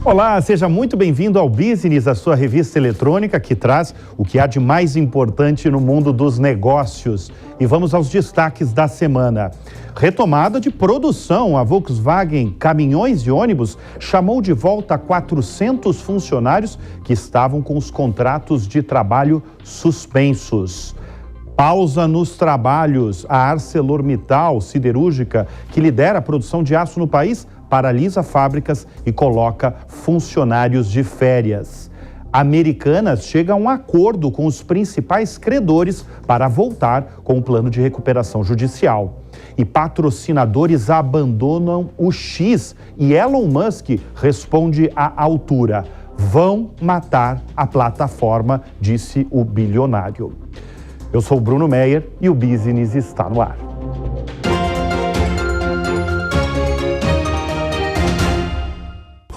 Olá, seja muito bem-vindo ao Business, a sua revista eletrônica que traz o que há de mais importante no mundo dos negócios. E vamos aos destaques da semana. Retomada de produção. A Volkswagen Caminhões e Ônibus chamou de volta 400 funcionários que estavam com os contratos de trabalho suspensos. Pausa nos trabalhos. A ArcelorMittal siderúrgica, que lidera a produção de aço no país, paralisa fábricas e coloca funcionários de férias. Americanas chega a um acordo com os principais credores para voltar com o plano de recuperação judicial. E patrocinadores abandonam o X e Elon Musk responde à altura. Vão matar a plataforma, disse o bilionário. Eu sou o Bruno Meyer e o Business está no ar.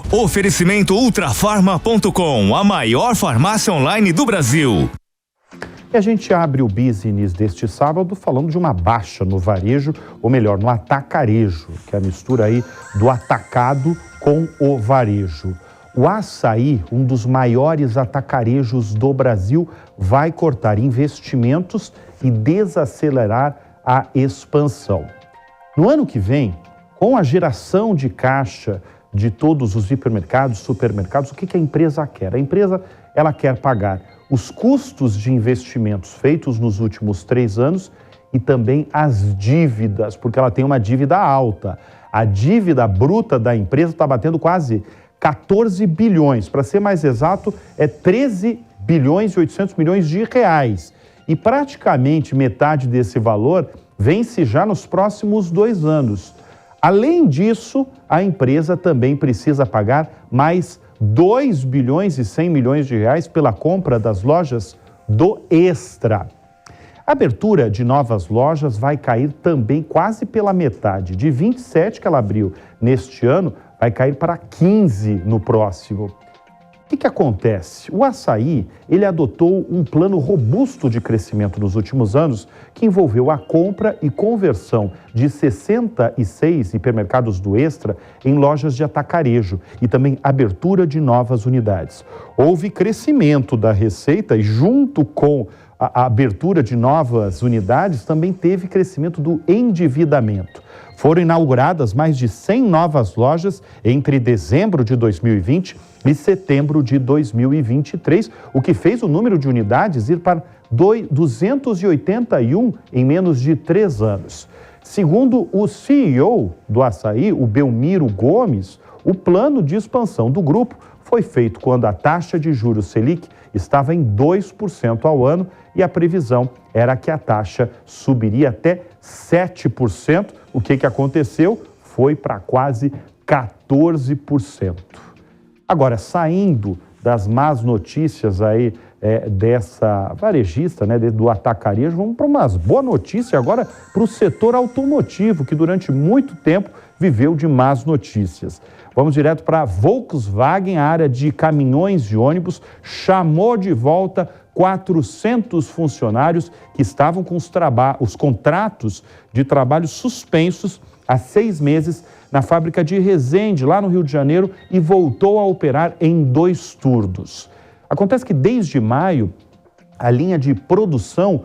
Oferecimento Ultrafarma.com, a maior farmácia online do Brasil. E a gente abre o Business deste sábado falando de uma baixa no varejo, ou melhor, no atacarejo, que é a mistura aí do atacado com o varejo. O Açaí, um dos maiores atacarejos do Brasil, vai cortar investimentos e desacelerar a expansão. No ano que vem, com a geração de caixa de todos os hipermercados, supermercados, o que a empresa quer? A empresa, ela quer pagar os custos de investimentos feitos nos últimos 3 anos e também as dívidas, porque ela tem uma dívida alta. A dívida bruta da empresa está batendo quase 14 bilhões. Para ser mais exato, é 13 bilhões e 800 milhões de reais. E praticamente metade desse valor vence já nos próximos 2 anos. Além disso, a empresa também precisa pagar mais 2 bilhões e 100 milhões de reais pela compra das lojas do Extra. A abertura de novas lojas vai cair também quase pela metade. De 27 que ela abriu neste ano, vai cair para 15 no próximo. O que acontece? O Açaí, ele adotou um plano robusto de crescimento nos últimos anos, que envolveu a compra e conversão de 66 hipermercados do Extra em lojas de atacarejo e também abertura de novas unidades. Houve crescimento da receita e junto com a abertura de novas unidades também teve crescimento do endividamento. Foram inauguradas mais de 100 novas lojas entre dezembro de 2020 e setembro de 2023, o que fez o número de unidades ir para 281 em menos de 3 anos. Segundo o CEO do Açaí, o Belmiro Gomes, o plano de expansão do grupo foi feito quando a taxa de juros Selic estava em 2% ao ano e a previsão era que a taxa subiria até 7%. O que aconteceu? Foi para quase 14%. Agora, saindo das más notícias aí dessa varejista, né, do atacarejo, vamos para umas boas notícias agora para o setor automotivo, que durante muito tempo viveu de más notícias. Vamos direto para a Volkswagen, a área de caminhões e ônibus, chamou de volta 400 funcionários que estavam com os contratos de trabalho suspensos há 6 meses na fábrica de Resende, lá no Rio de Janeiro, e voltou a operar em 2 turnos. Acontece que desde maio, a linha de produção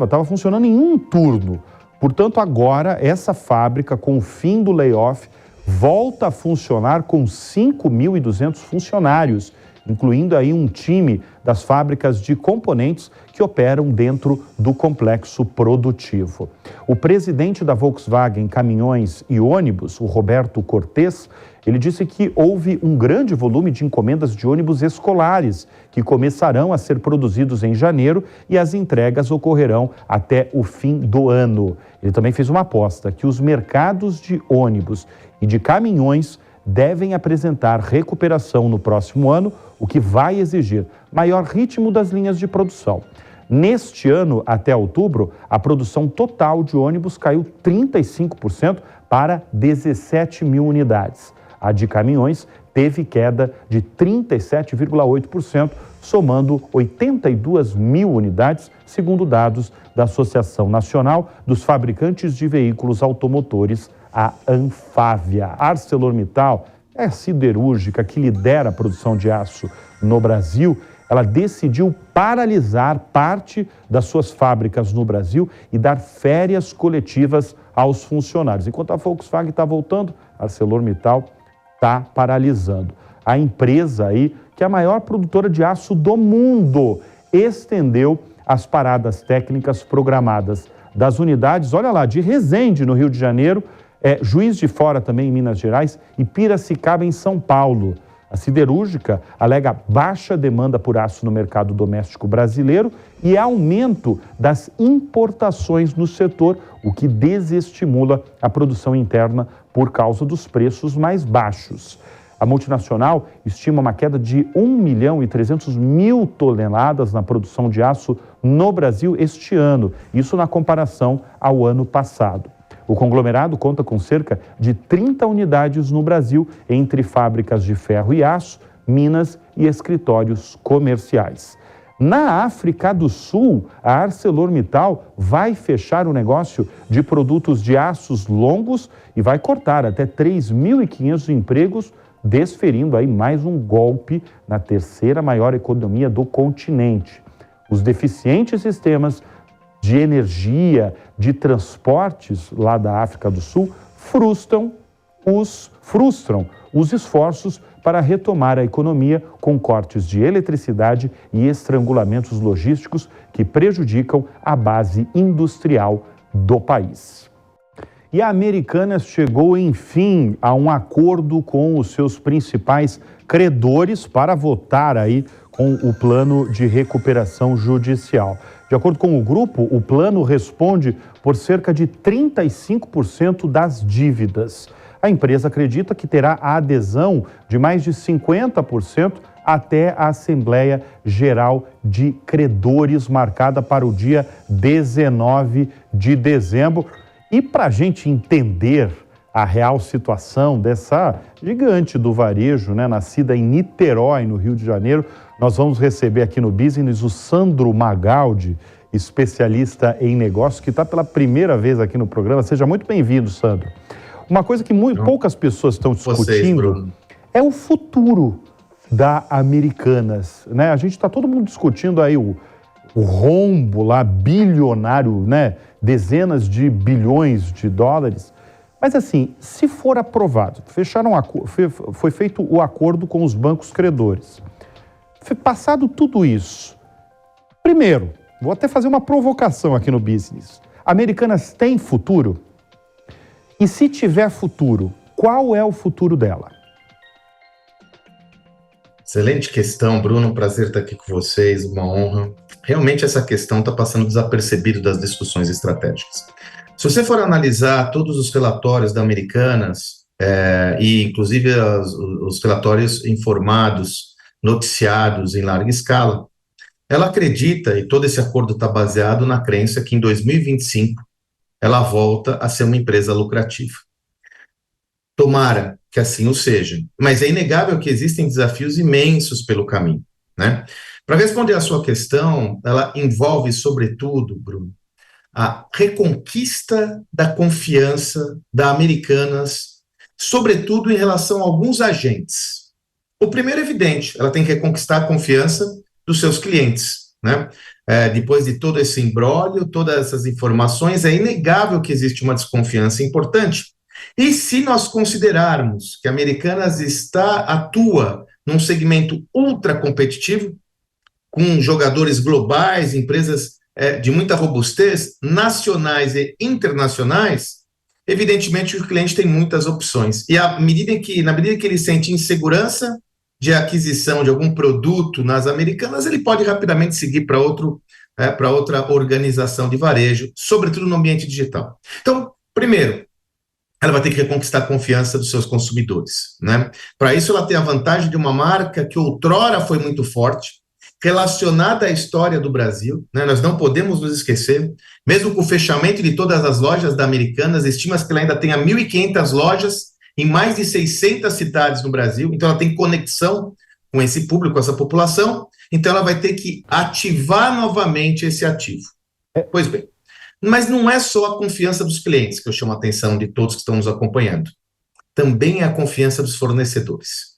estava funcionando em 1 turno. Portanto, agora, essa fábrica, com o fim do layoff, volta a funcionar com 5.200 funcionários, incluindo aí um time das fábricas de componentes que operam dentro do complexo produtivo. O presidente da Volkswagen Caminhões e Ônibus, o Roberto Cortes, ele disse que houve um grande volume de encomendas de ônibus escolares que começarão a ser produzidos em janeiro e as entregas ocorrerão até o fim do ano. Ele também fez uma aposta que os mercados de ônibus e de caminhões devem apresentar recuperação no próximo ano, o que vai exigir maior ritmo das linhas de produção. Neste ano, até outubro, a produção total de ônibus caiu 35% para 17 mil unidades. A de caminhões teve queda de 37,8%, somando 82 mil unidades, segundo dados da Associação Nacional dos Fabricantes de Veículos Automotores, a Anfávia. A ArcelorMittal é siderúrgica, que lidera a produção de aço no Brasil, ela decidiu paralisar parte das suas fábricas no Brasil e dar férias coletivas aos funcionários. Enquanto a Volkswagen está voltando, a ArcelorMittal está paralisando. A empresa aí, que é a maior produtora de aço do mundo, estendeu as paradas técnicas programadas das unidades, olha lá, de Resende, no Rio de Janeiro, Juiz de Fora também em Minas Gerais e Piracicaba em São Paulo. A siderúrgica alega baixa demanda por aço no mercado doméstico brasileiro e aumento das importações no setor, o que desestimula a produção interna por causa dos preços mais baixos. A multinacional estima uma queda de 1.300.000 toneladas na produção de aço no Brasil este ano, isso na comparação ao ano passado. O conglomerado conta com cerca de 30 unidades no Brasil, entre fábricas de ferro e aço, minas e escritórios comerciais. Na África do Sul, a ArcelorMittal vai fechar o negócio de produtos de aços longos e vai cortar até 3.500 empregos, desferindo aí mais um golpe na terceira maior economia do continente. Os deficientes sistemas de energia, de transportes lá da África do Sul frustram os esforços para retomar a economia com cortes de eletricidade e estrangulamentos logísticos que prejudicam a base industrial do país. E a Americanas chegou, enfim, a um acordo com os seus principais credores para votar aí com o plano de recuperação judicial. De acordo com o grupo, o plano responde por cerca de 35% das dívidas. A empresa acredita que terá a adesão de mais de 50% até a Assembleia Geral de Credores, marcada para o dia 19 de dezembro. E para a gente entender a real situação dessa gigante do varejo, nascida em Niterói, no Rio de Janeiro, nós vamos receber aqui no Business o Sandro Magaldi, especialista em negócios, que está pela primeira vez aqui no programa. Seja muito bem-vindo, Sandro. Uma coisa que poucas pessoas estão discutindo é o futuro da Americanas, A gente está todo mundo discutindo aí o rombo lá bilionário, Dezenas de bilhões de dólares. Mas assim, se for aprovado, foi feito o acordo com os bancos credores. Passado tudo isso, primeiro, vou até fazer uma provocação aqui no Business. Americanas tem futuro? E se tiver futuro, qual é o futuro dela? Excelente questão, Bruno. Prazer estar aqui com vocês, uma honra. Realmente essa questão está passando desapercebido das discussões estratégicas. Se você for analisar todos os relatórios da Americanas, e inclusive os relatórios informados, noticiados em larga escala, ela acredita, e todo esse acordo está baseado na crença que em 2025 ela volta a ser uma empresa lucrativa. Tomara que assim o seja, mas é inegável que existem desafios imensos pelo caminho, Para responder à sua questão, ela envolve, sobretudo, Bruno, a reconquista da confiança da Americanas, sobretudo em relação a alguns agentes. O primeiro é evidente, ela tem que reconquistar a confiança dos seus clientes, depois de todo esse imbróglio, todas essas informações, é inegável que existe uma desconfiança importante. E se nós considerarmos que a Americanas atua num segmento ultra competitivo, com jogadores globais, empresas de muita robustez, nacionais e internacionais, evidentemente o cliente tem muitas opções. E na medida que ele sente insegurança de aquisição de algum produto nas Americanas, ele pode rapidamente seguir para outra organização de varejo, sobretudo no ambiente digital. Então, primeiro, ela vai ter que reconquistar a confiança dos seus consumidores, Para isso, ela tem a vantagem de uma marca que outrora foi muito forte, relacionada à história do Brasil, Nós não podemos nos esquecer, mesmo com o fechamento de todas as lojas da Americanas, estima-se que ela ainda tenha 1.500 lojas em mais de 600 cidades no Brasil, então ela tem conexão com esse público, com essa população, então ela vai ter que ativar novamente esse ativo. Pois bem, mas não é só a confiança dos clientes que eu chamo a atenção de todos que estão nos acompanhando. também é a confiança dos fornecedores.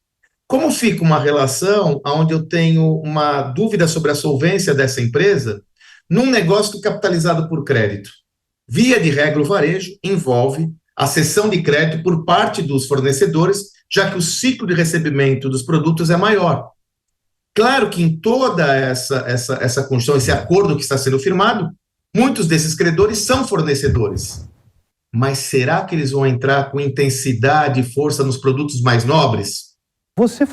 Como fica uma relação onde eu tenho uma dúvida sobre a solvência dessa empresa num negócio capitalizado por crédito? Via de regra, o varejo envolve a cessão de crédito por parte dos fornecedores, já que o ciclo de recebimento dos produtos é maior. Claro que em toda essa construção, esse acordo que está sendo firmado, muitos desses credores são fornecedores. Mas será que eles vão entrar com intensidade e força nos produtos mais nobres? Você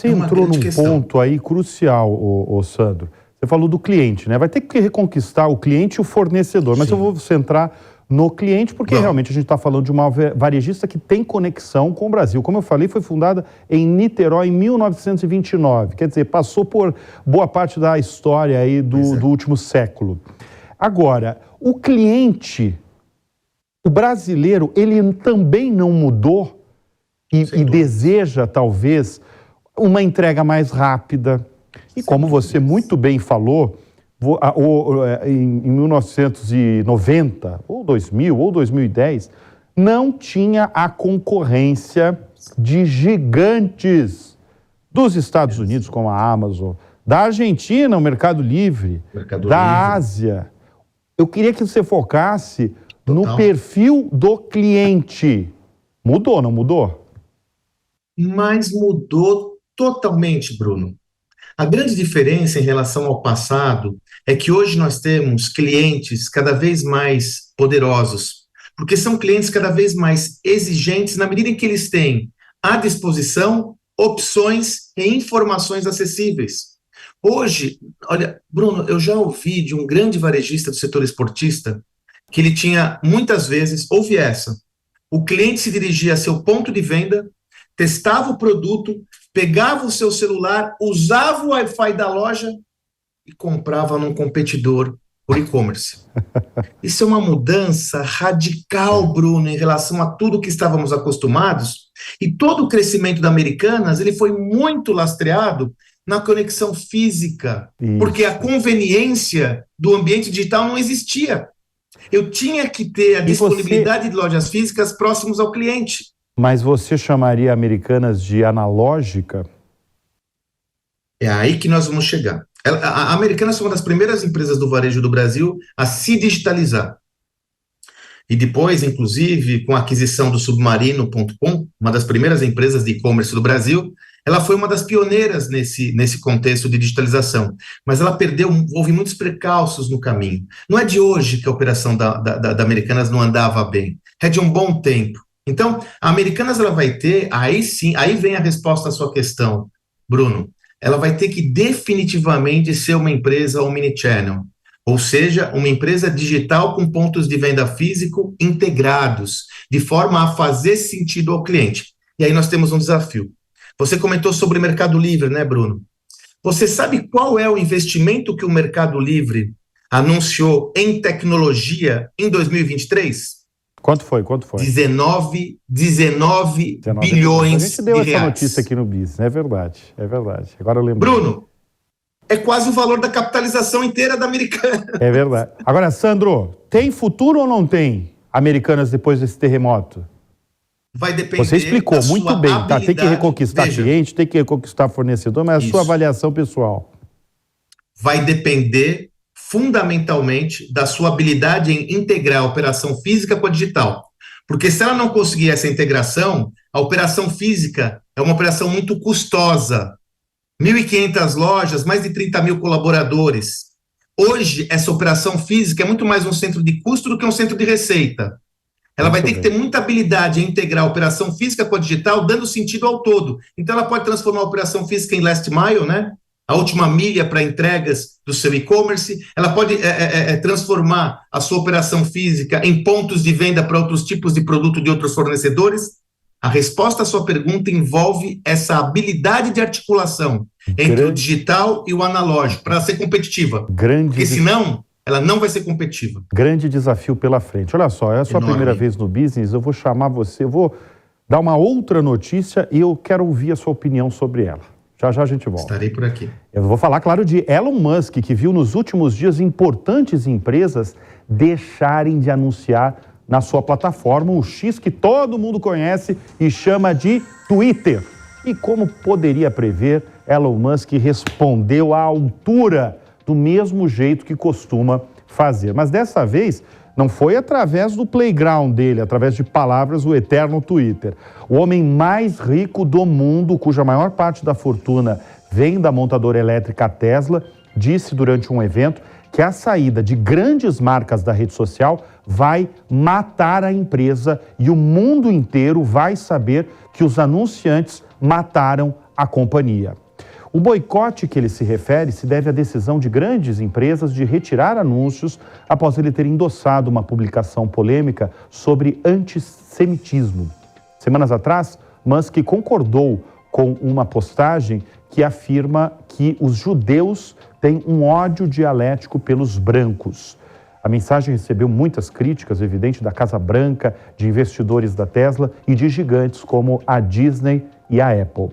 entrou num ponto aí crucial, ô Sandro. Você falou do cliente, né? Vai ter que reconquistar o cliente e o fornecedor, mas eu vou centrar no cliente, porque realmente a gente está falando de uma varejista que tem conexão com o Brasil. Como eu falei, foi fundada em Niterói em 1929, quer dizer, passou por boa parte da história aí do último século. Agora, o cliente, o brasileiro, ele também não mudou e deseja, talvez, uma entrega mais rápida. E como você muito bem falou, em 1990, ou 2000, ou 2010, não tinha a concorrência de gigantes dos Estados Unidos, como a Amazon, da Argentina, o Mercado Livre, da Ásia. Eu queria que você focasse no perfil do cliente. Mudou, não mudou? Mas mudou totalmente, Bruno. A grande diferença em relação ao passado é que hoje nós temos clientes cada vez mais poderosos, porque são clientes cada vez mais exigentes na medida em que eles têm à disposição opções e informações acessíveis. Hoje, olha, Bruno, eu já ouvi de um grande varejista do setor esportista que ele tinha, muitas vezes, ouve essa, o cliente se dirigia a seu ponto de venda, testava o produto, pegava o seu celular, usava o Wi-Fi da loja e comprava num competidor por e-commerce. Isso é uma mudança radical, Bruno, em relação a tudo que estávamos acostumados, e todo o crescimento da Americanas ele foi muito lastreado na conexão física, porque a conveniência do ambiente digital não existia. Eu tinha que ter a disponibilidade de lojas físicas próximos ao cliente. Mas você chamaria Americanas de analógica? É aí que nós vamos chegar. A Americanas foi uma das primeiras empresas do varejo do Brasil a se digitalizar. E depois, inclusive, com a aquisição do Submarino.com, uma das primeiras empresas de e-commerce do Brasil, ela foi uma das pioneiras nesse contexto de digitalização. Mas ela houve muitos precalços no caminho. Não é de hoje que a operação da Americanas não andava bem. É de um bom tempo. Então, a Americanas ela vai ter, aí sim, aí vem a resposta à sua questão, Bruno. Ela vai ter que definitivamente ser uma empresa omnichannel, ou seja, uma empresa digital com pontos de venda físico integrados, de forma a fazer sentido ao cliente. E aí nós temos um desafio. Você comentou sobre o Mercado Livre, né, Bruno? Você sabe qual é o investimento que o Mercado Livre anunciou em tecnologia em 2023? Quanto foi? 19 bilhões a gente deu de essa reais. Notícia aqui no Business, é verdade. Agora eu lembro. Bruno, é quase o valor da capitalização inteira da Americanas. É verdade. Agora, Sandro, tem futuro ou não tem Americanas depois desse terremoto? Vai depender. Você explicou da muito sua bem, tá? habilidade. Tem que reconquistar cliente, tem que reconquistar fornecedor, mas a sua avaliação pessoal? Vai depender fundamentalmente da sua habilidade em integrar a operação física com a digital. Porque se ela não conseguir essa integração, a operação física é uma operação muito custosa. 1.500 lojas, mais de 30 mil colaboradores. Hoje, essa operação física é muito mais um centro de custo do que um centro de receita. Ela vai ter que ter muita habilidade em integrar a operação física com a digital, dando sentido ao todo. Então, ela pode transformar a operação física em last mile, né? A última milha para entregas do seu e-commerce. Ela pode transformar a sua operação física em pontos de venda para outros tipos de produto de outros fornecedores. A resposta à sua pergunta envolve essa habilidade de articulação entre o digital e o analógico, para ser competitiva. Porque senão, ela não vai ser competitiva. Grande desafio pela frente. Olha só, é a sua primeira vez no Business, eu vou chamar você, eu vou dar uma outra notícia e eu quero ouvir a sua opinião sobre ela. Já já a gente volta. Estarei por aqui. Eu vou falar, claro, de Elon Musk, que viu nos últimos dias importantes empresas deixarem de anunciar na sua plataforma, o X que todo mundo conhece e chama de Twitter. E como poderia prever, Elon Musk respondeu à altura, do mesmo jeito que costuma fazer. Mas dessa vez, não foi através do playground dele, através de palavras, o eterno Twitter. O homem mais rico do mundo, cuja maior parte da fortuna vem da montadora elétrica Tesla, disse durante um evento que a saída de grandes marcas da rede social vai matar a empresa e o mundo inteiro vai saber que os anunciantes mataram a companhia. O boicote que ele se refere se deve à decisão de grandes empresas de retirar anúncios após ele ter endossado uma publicação polêmica sobre antissemitismo. Semanas atrás, Musk concordou com uma postagem que afirma que os judeus têm um ódio dialético pelos brancos. A mensagem recebeu muitas críticas, evidente, da Casa Branca, de investidores da Tesla e de gigantes como a Disney e a Apple.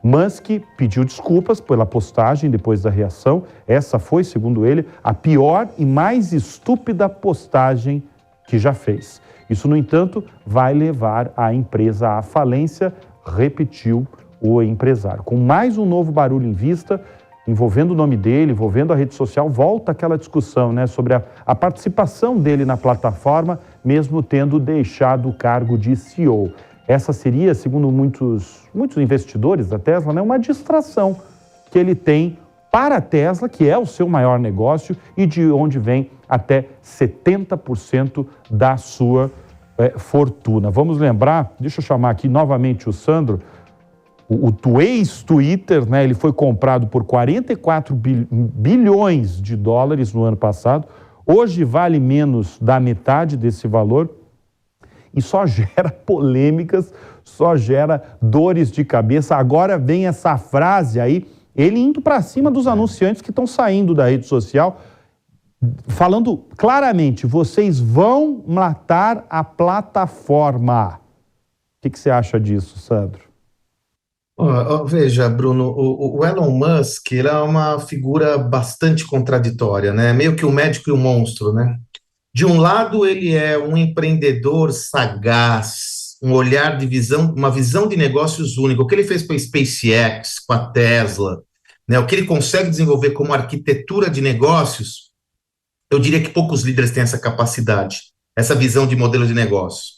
Musk pediu desculpas pela postagem depois da reação. Essa foi, segundo ele, a pior e mais estúpida postagem que já fez. Isso, no entanto, vai levar a empresa à falência, repetiu o empresário. Com mais um novo barulho em vista, envolvendo o nome dele, envolvendo a rede social, volta aquela discussão, né, sobre a participação dele na plataforma, mesmo tendo deixado o cargo de CEO. Essa seria, segundo muitos investidores da Tesla, né, uma distração que ele tem para a Tesla, que é o seu maior negócio e de onde vem até 70% da sua fortuna. Vamos lembrar, deixa eu chamar aqui novamente o Sandro, o ex-Twitter, né, ele foi comprado por 44 bilhões de dólares no ano passado, hoje vale menos da metade desse valor e só gera polêmicas, só gera dores de cabeça. Agora vem essa frase aí, ele indo para cima dos anunciantes que estão saindo da rede social, falando claramente, vocês vão matar a plataforma. O que você acha disso, Sandro? Veja, Bruno, o Elon Musk, ele é uma figura bastante contraditória, né? Meio que um médico e um monstro, né? De um lado, ele é um empreendedor sagaz, um olhar de visão, uma visão de negócios única. O que ele fez com a SpaceX, com a Tesla, né? O que ele consegue desenvolver como arquitetura de negócios, eu diria que poucos líderes têm essa capacidade, essa visão de modelo de negócio.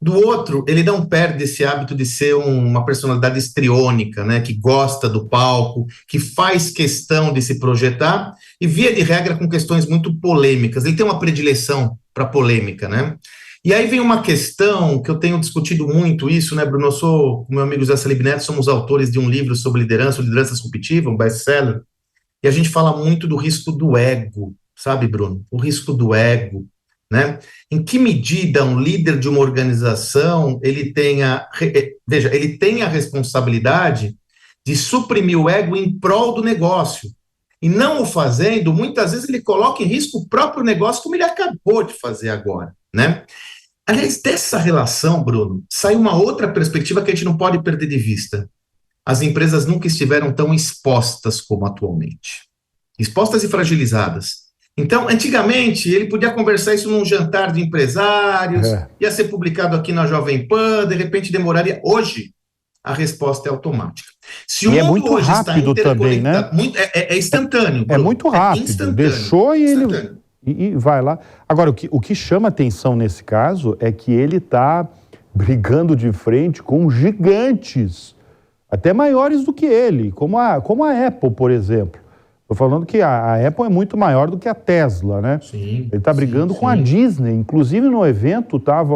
Do outro, ele não perde esse hábito de ser uma personalidade histriônica, né, que gosta do palco, que faz questão de se projetar e, via de regra, com questões muito polêmicas. Ele tem uma predileção para polêmica, né? E aí vem uma questão que eu tenho discutido muito isso, né, Bruno? Eu sou, com meu amigo Zé Salib Neto, somos autores de um livro sobre liderança disruptiva, um best-seller, e a gente fala muito do risco do ego, sabe, Bruno? O risco do ego, né? Em que medida um líder de uma organização, ele tem a responsabilidade de suprimir o ego em prol do negócio, e não o fazendo, muitas vezes ele coloca em risco o próprio negócio, como ele acabou de fazer agora, né? Aliás, dessa relação, Bruno, sai uma outra perspectiva que a gente não pode perder de vista. As empresas nunca estiveram tão expostas como atualmente. Expostas e fragilizadas. Então, antigamente, ele podia conversar isso num jantar de empresários, ia ser publicado aqui na Jovem Pan, de repente demoraria. Hoje, a resposta é automática. Se o mundo é muito hoje rápido está também, né? É instantâneo, Bruno. É muito rápido. Deixou e ele e vai lá. Agora, o que chama atenção nesse caso é que ele está brigando de frente com gigantes, até maiores do que ele, como a Apple, por exemplo. Estou falando que a Apple é muito maior do que a Tesla, né? Sim, ele está brigando com a Disney. Inclusive, no evento estava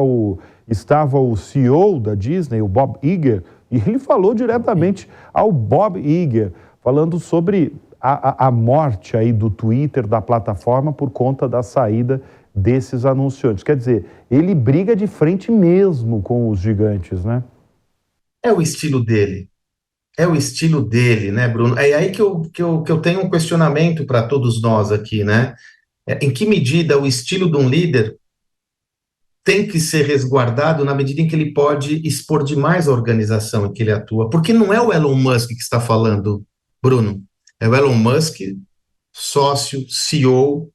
o CEO da Disney, o Bob Iger, e ele falou diretamente ao Bob Iger, falando sobre a morte aí do Twitter, da plataforma, por conta da saída desses anunciantes. Quer dizer, ele briga de frente mesmo com os gigantes, né? É o estilo dele. É o estilo dele, né, Bruno? É aí que eu tenho um questionamento para todos nós aqui, né? Em que medida o estilo de um líder tem que ser resguardado na medida em que ele pode expor demais a organização em que ele atua? Porque não é o Elon Musk que está falando, Bruno. É o Elon Musk, sócio, CEO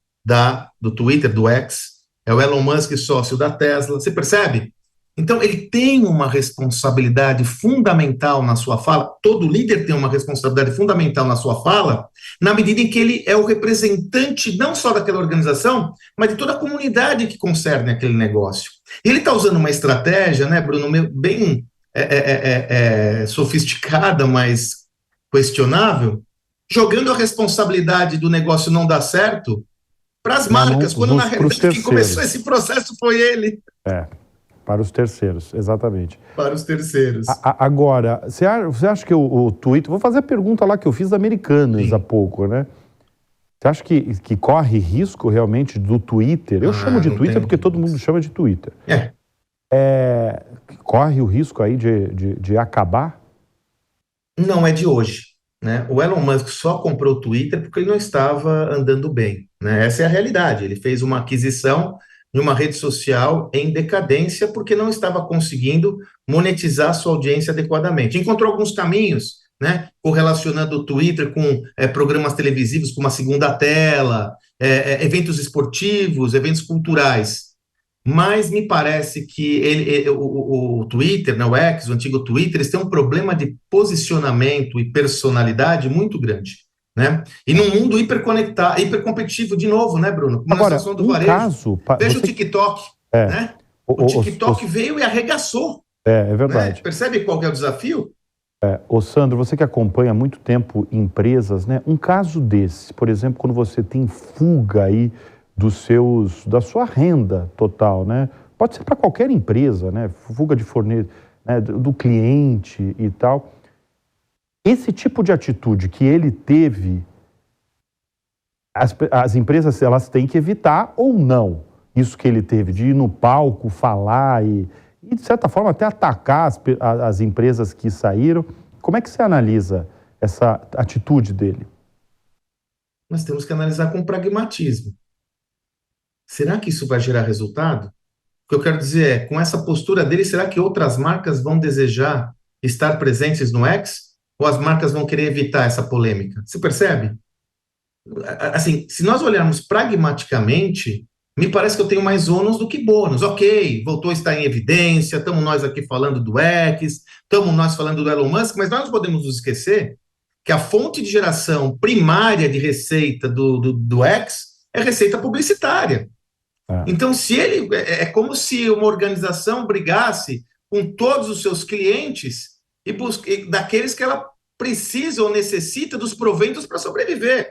do Twitter, do X, é o Elon Musk sócio da Tesla, você percebe? Então, ele tem uma responsabilidade fundamental na sua fala, todo líder tem uma responsabilidade fundamental na sua fala, na medida em que ele é o representante não só daquela organização, mas de toda a comunidade que concerne aquele negócio. E ele está usando uma estratégia, né, Bruno, bem sofisticada, mas questionável, jogando a responsabilidade do negócio não dar certo para as marcas, quando na realidade quem começou esse processo foi ele. Para os terceiros, exatamente. Para os terceiros. Agora, você acha que o Twitter... Vou fazer a pergunta lá que eu fiz da Americanas há pouco, né? Você acha que corre risco realmente do Twitter? Eu chamo de Twitter porque todo mundo chama de Twitter. Corre o risco aí de acabar? Não é de hoje, né? O Elon Musk só comprou o Twitter porque ele não estava andando bem, né? Essa é a realidade. Ele fez uma aquisição em uma rede social em decadência porque não estava conseguindo monetizar sua audiência adequadamente. Encontrou alguns caminhos, né, correlacionando o Twitter com programas televisivos, com uma segunda tela, eventos esportivos, eventos culturais. Mas me parece que o Twitter, né, o X, o antigo Twitter, eles têm um problema de posicionamento e personalidade muito grande. Né? E num mundo hiperconectado, hipercompetitivo, de novo, né, Bruno? Como agora, na situação do varejo. Veja o TikTok, né? O TikTok veio e arregaçou. É verdade. Né? Percebe qual que é o desafio? Ô Sandro, você que acompanha há muito tempo empresas, né? Um caso desse, por exemplo, quando você tem fuga aí da sua renda total, né? Pode ser para qualquer empresa, né? Fuga de fornecedor, né? Do cliente e tal. Esse tipo de atitude que ele teve, as empresas elas têm que evitar ou não isso que ele teve, de ir no palco, falar e de certa forma até atacar as empresas que saíram. Como é que você analisa essa atitude dele? Nós temos que analisar com pragmatismo. Será que isso vai gerar resultado? O que eu quero dizer é, com essa postura dele, será que outras marcas vão desejar estar presentes no X? Ou as marcas vão querer evitar essa polêmica? Você percebe? Assim, se nós olharmos pragmaticamente, me parece que eu tenho mais ônus do que bônus. Ok, voltou a estar em evidência, estamos nós aqui falando do X, estamos nós falando do Elon Musk, mas nós não podemos nos esquecer que a fonte de geração primária de receita do X é receita publicitária. Então, se ele... É como se uma organização brigasse com todos os seus clientes e daqueles que ela precisa ou necessita dos proventos para sobreviver.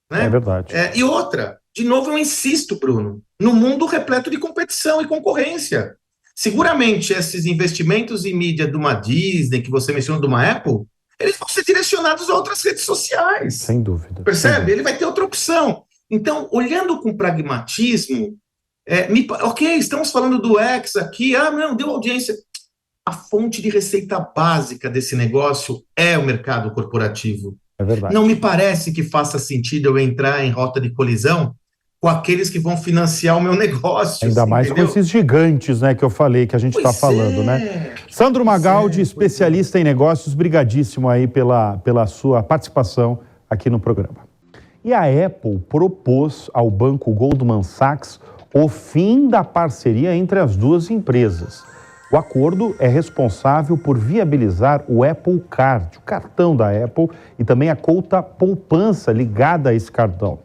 Né? É verdade. E outra, de novo eu insisto, Bruno, no mundo repleto de competição e concorrência. Seguramente esses investimentos em mídia de uma Disney, que você mencionou, de uma Apple, eles vão ser direcionados a outras redes sociais. Sem dúvida. Percebe? Sem dúvida. Ele vai ter outra opção. Então, olhando com pragmatismo, ok, estamos falando do X aqui, não, deu audiência... A fonte de receita básica desse negócio é o mercado corporativo. É verdade. Não me parece que faça sentido eu entrar em rota de colisão com aqueles que vão financiar o meu negócio. Ainda mais entendeu? Com esses gigantes, né, que eu falei, que a gente está falando, né? Sandro Magaldi, especialista em negócios, brigadíssimo aí pela sua participação aqui no programa. E a Apple propôs ao banco Goldman Sachs o fim da parceria entre as duas empresas. O acordo é responsável por viabilizar o Apple Card, o cartão da Apple, e também a conta poupança ligada a esse cartão.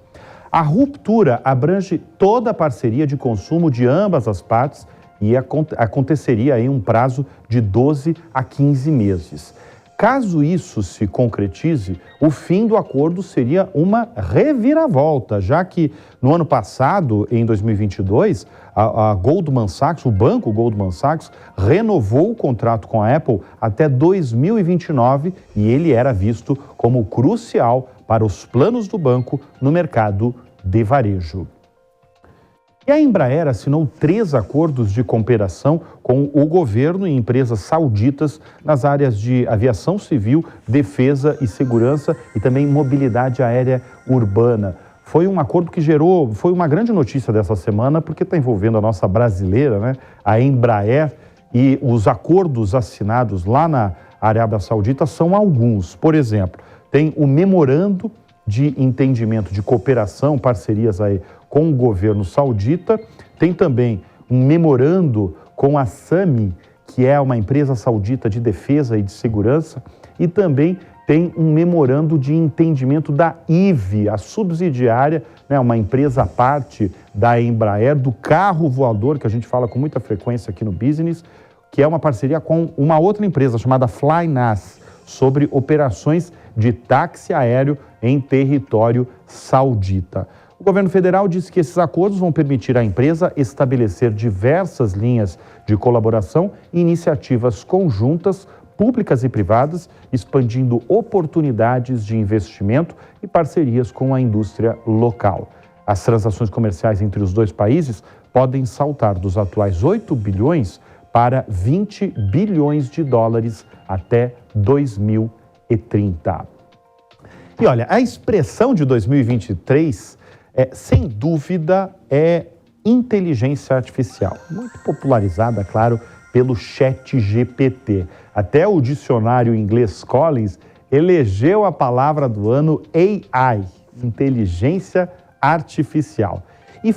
A ruptura abrange toda a parceria de consumo de ambas as partes e aconteceria em um prazo de 12 a 15 meses. Caso isso se concretize, o fim do acordo seria uma reviravolta, já que no ano passado, em 2022, a Goldman Sachs, o banco Goldman Sachs, renovou o contrato com a Apple até 2029 e ele era visto como crucial para os planos do banco no mercado de varejo. E a Embraer assinou 3 acordos de cooperação com o governo e empresas sauditas nas áreas de aviação civil, defesa e segurança e também mobilidade aérea urbana. Foi um acordo que foi uma grande notícia dessa semana, porque está envolvendo a nossa brasileira, né, a Embraer, e os acordos assinados lá na Arábia Saudita são alguns. Por exemplo, tem o memorando de entendimento de cooperação, parcerias aí com o governo saudita, tem também um memorando com a SAMI, que é uma empresa saudita de defesa e de segurança, e também tem um memorando de entendimento da IVE, a subsidiária, né, uma empresa à parte da Embraer, do carro voador, que a gente fala com muita frequência aqui no Business, que é uma parceria com uma outra empresa chamada Flynas, sobre operações de táxi aéreo em território saudita. O governo federal disse que esses acordos vão permitir à empresa estabelecer diversas linhas de colaboração e iniciativas conjuntas, públicas e privadas, expandindo oportunidades de investimento e parcerias com a indústria local. As transações comerciais entre os dois países podem saltar dos atuais 8 bilhões para 20 bilhões de dólares até 2030. E olha, a expressão de 2023, sem dúvida, é inteligência artificial, muito popularizada, claro, pelo ChatGPT. Até o dicionário inglês Collins elegeu a palavra do ano AI, inteligência artificial. E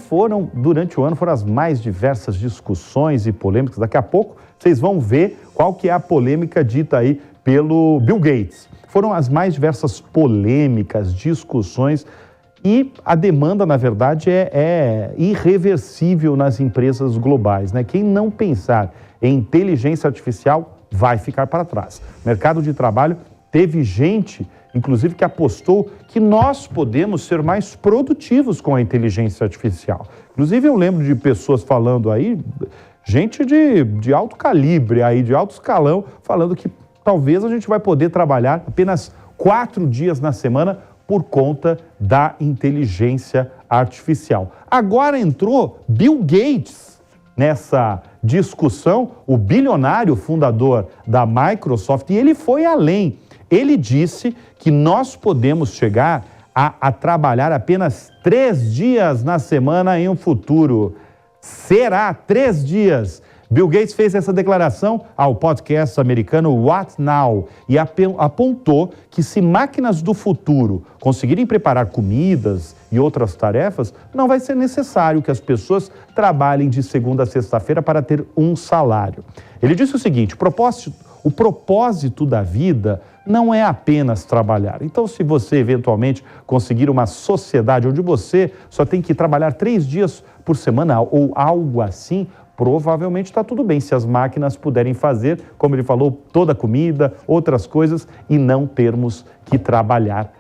durante o ano, foram as mais diversas discussões e polêmicas. Daqui a pouco vocês vão ver qual que é a polêmica dita aí pelo Bill Gates. Foram as mais diversas polêmicas, discussões, e a demanda, na verdade, é irreversível nas empresas globais, né? Quem não pensar em inteligência artificial vai ficar para trás. Mercado de trabalho, teve gente, inclusive, que apostou que nós podemos ser mais produtivos com a inteligência artificial. Inclusive, eu lembro de pessoas falando aí, gente de alto calibre, aí, de alto escalão, falando que talvez a gente vai poder trabalhar apenas 4 dias na semana por conta da inteligência artificial. Agora entrou Bill Gates nessa discussão, o bilionário fundador da Microsoft, e ele foi além. Ele disse que nós podemos chegar a trabalhar apenas 3 dias na semana em um futuro. Será 3 dias? Bill Gates fez essa declaração ao podcast americano What Now e apontou que se máquinas do futuro conseguirem preparar comidas e outras tarefas, não vai ser necessário que as pessoas trabalhem de segunda a sexta-feira para ter um salário. Ele disse o seguinte: o propósito da vida não é apenas trabalhar. Então, se você eventualmente conseguir uma sociedade onde você só tem que trabalhar 3 dias por semana ou algo assim, provavelmente está tudo bem se as máquinas puderem fazer, como ele falou, toda a comida, outras coisas, e não termos que trabalhar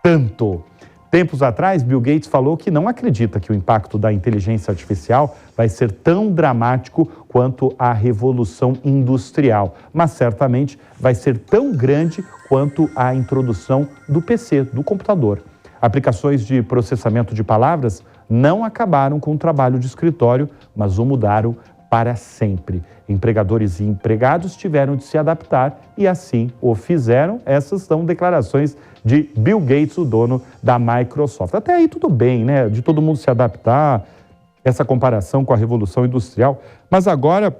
tanto. Tempos atrás, Bill Gates falou que não acredita que o impacto da inteligência artificial vai ser tão dramático quanto a revolução industrial, mas certamente vai ser tão grande quanto a introdução do PC, do computador. Aplicações de processamento de palavras não acabaram com o trabalho de escritório, mas o mudaram para sempre. Empregadores e empregados tiveram de se adaptar e assim o fizeram. Essas são declarações de Bill Gates, o dono da Microsoft. Até aí tudo bem, né? De todo mundo se adaptar, essa comparação com a Revolução Industrial. Mas agora,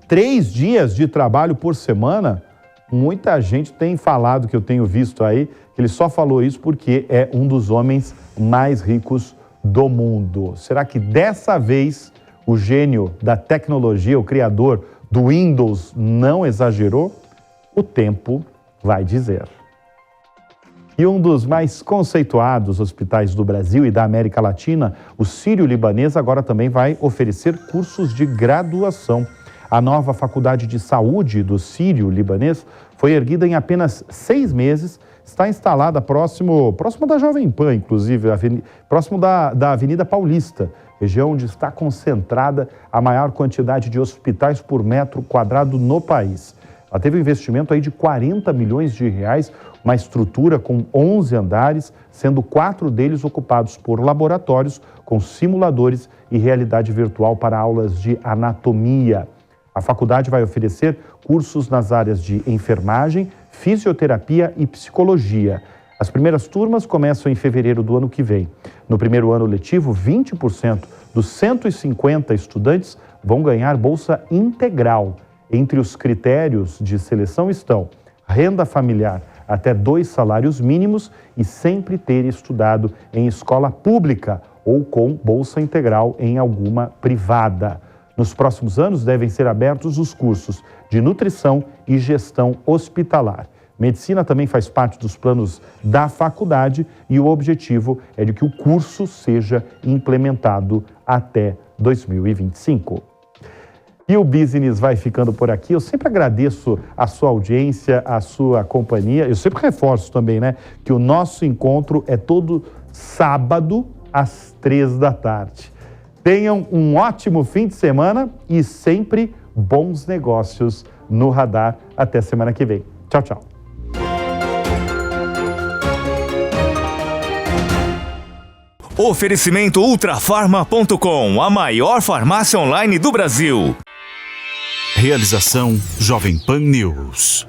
3 dias de trabalho por semana, muita gente tem falado, que eu tenho visto aí, que ele só falou isso porque é um dos homens mais ricos do mundo. Será que dessa vez o gênio da tecnologia, o criador do Windows, não exagerou? O tempo vai dizer. E um dos mais conceituados hospitais do Brasil e da América Latina, o Sírio-Libanês, agora também vai oferecer cursos de graduação. A nova Faculdade de Saúde do Sírio-Libanês foi erguida em apenas 6 meses, está instalada próximo da Jovem Pan, inclusive, próximo da Avenida Paulista, região onde está concentrada a maior quantidade de hospitais por metro quadrado no país. Ela teve um investimento aí de 40 milhões de reais, uma estrutura com 11 andares, sendo 4 deles ocupados por laboratórios com simuladores e realidade virtual para aulas de anatomia. A faculdade vai oferecer cursos nas áreas de enfermagem, fisioterapia e psicologia. As primeiras turmas começam em fevereiro do ano que vem. No primeiro ano letivo, 20% dos 150 estudantes vão ganhar bolsa integral. Entre os critérios de seleção estão renda familiar até 2 salários mínimos e sempre ter estudado em escola pública ou com bolsa integral em alguma privada. Nos próximos anos devem ser abertos os cursos de nutrição e gestão hospitalar. Medicina também faz parte dos planos da faculdade e o objetivo é de que o curso seja implementado até 2025. E o Business vai ficando por aqui. Eu sempre agradeço a sua audiência, a sua companhia. Eu sempre reforço também, que o nosso encontro é todo sábado às 15h. Tenham um ótimo fim de semana e sempre bons negócios no radar. Até semana que vem. Tchau, tchau. Oferecimento Ultrafarma.com, a maior farmácia online do Brasil. Realização Jovem Pan News.